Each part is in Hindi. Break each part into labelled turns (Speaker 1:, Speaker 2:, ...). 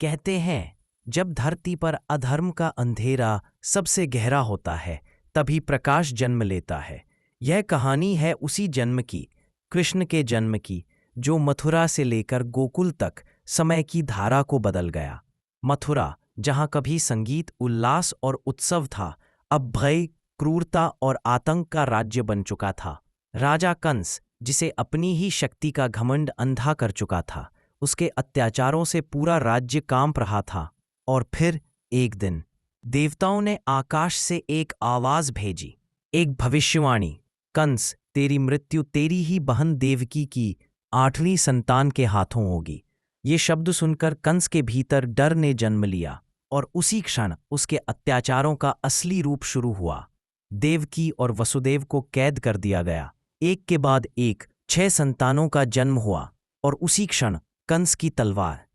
Speaker 1: कहते हैं जब धरती पर अधर्म का अंधेरा सबसे गहरा होता है तभी प्रकाश जन्म लेता है। यह कहानी है उसी जन्म की, कृष्ण के जन्म की, जो मथुरा से लेकर गोकुल तक समय की धारा को बदल गया। मथुरा जहाँ कभी संगीत, उल्लास और उत्सव था, अब भय, क्रूरता और आतंक का राज्य बन चुका था। राजा कंस, जिसे अपनी ही शक्ति का घमंड अंधा कर चुका था, उसके अत्याचारों से पूरा राज्य कांप रहा था। और फिर एक दिन देवताओं ने आकाश से एक आवाज भेजी, एक भविष्यवाणी, कंस, तेरी मृत्यु तेरी ही बहन देवकी की 8वीं संतान के हाथों होगी। ये शब्द सुनकर कंस के भीतर डर ने जन्म लिया और उसी क्षण उसके अत्याचारों का असली रूप शुरू हुआ। देवकी और वसुदेव को कैद कर दिया गया। एक के बाद एक 6 संतानों का जन्म हुआ और उसी क्षण कंस की तलवार,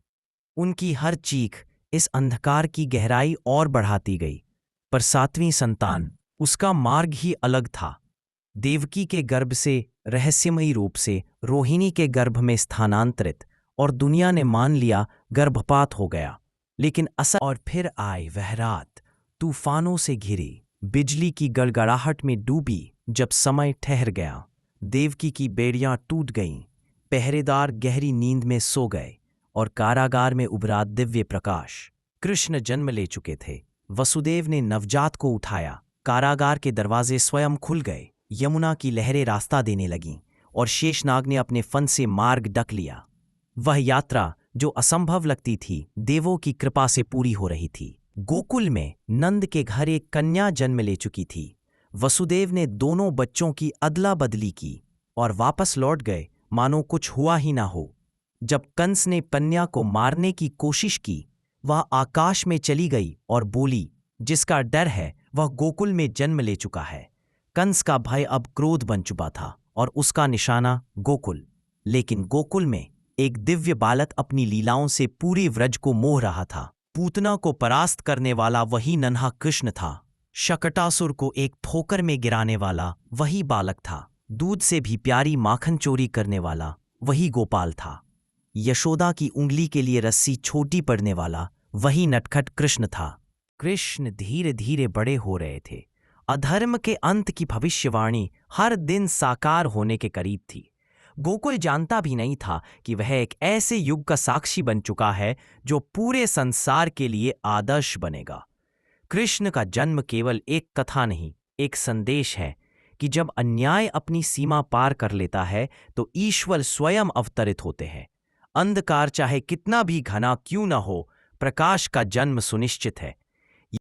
Speaker 1: उनकी हर चीख इस अंधकार की गहराई और बढ़ाती गई। पर 7वीं संतान, उसका मार्ग ही अलग था। देवकी के गर्भ से रहस्यमयी रूप से रोहिणी के गर्भ में स्थानांतरित, और दुनिया ने मान लिया गर्भपात हो गया। लेकिन असर और फिर आई वह रात, तूफानों से घिरी, बिजली की गड़गड़ाहट में डूबी। जब समय ठहर गया, देवकी की बेड़ियां टूट गईं, पहरेदार गहरी नींद में सो गए और कारागार में उभरा दिव्य प्रकाश। कृष्ण जन्म ले चुके थे। वसुदेव ने नवजात को उठाया, कारागार के दरवाजे स्वयं खुल गए, यमुना की लहरें रास्ता देने लगीं और शेषनाग ने अपने फन से मार्ग ढक लिया। वह यात्रा जो असंभव लगती थी, देवों की कृपा से पूरी हो रही थी। गोकुल में नंद के घर एक कन्या जन्म ले चुकी थी। वसुदेव ने दोनों बच्चों की अदला बदली की और वापस लौट गए मानो कुछ हुआ ही ना हो। जब कंस ने कन्या को मारने की कोशिश की, वह आकाश में चली गई और बोली, जिसका डर है वह गोकुल में जन्म ले चुका है। कंस का भय अब क्रोध बन चुका था और उसका निशाना गोकुल। लेकिन गोकुल में एक दिव्य बालक अपनी लीलाओं से पूरे व्रज को मोह रहा था। पूतना को परास्त करने वाला वही नन्हा कृष्ण था। शकटासुर को एक ठोकर में गिराने वाला वही बालक था। दूध से भी प्यारी माखन चोरी करने वाला वही गोपाल था। यशोदा की उंगली के लिए रस्सी छोटी पड़ने वाला वही नटखट कृष्ण था। कृष्ण धीरे धीरे बड़े हो रहे थे। अधर्म के अंत की भविष्यवाणी हर दिन साकार होने के करीब थी। गोकुल जानता भी नहीं था कि वह एक ऐसे युग का साक्षी बन चुका है जो पूरे संसार के लिए आदर्श बनेगा। कृष्ण का जन्म केवल एक कथा नहीं, एक संदेश है कि जब अन्याय अपनी सीमा पार कर लेता है तो ईश्वर स्वयं अवतरित होते हैं। अंधकार चाहे कितना भी घना क्यों न हो, प्रकाश का जन्म सुनिश्चित है।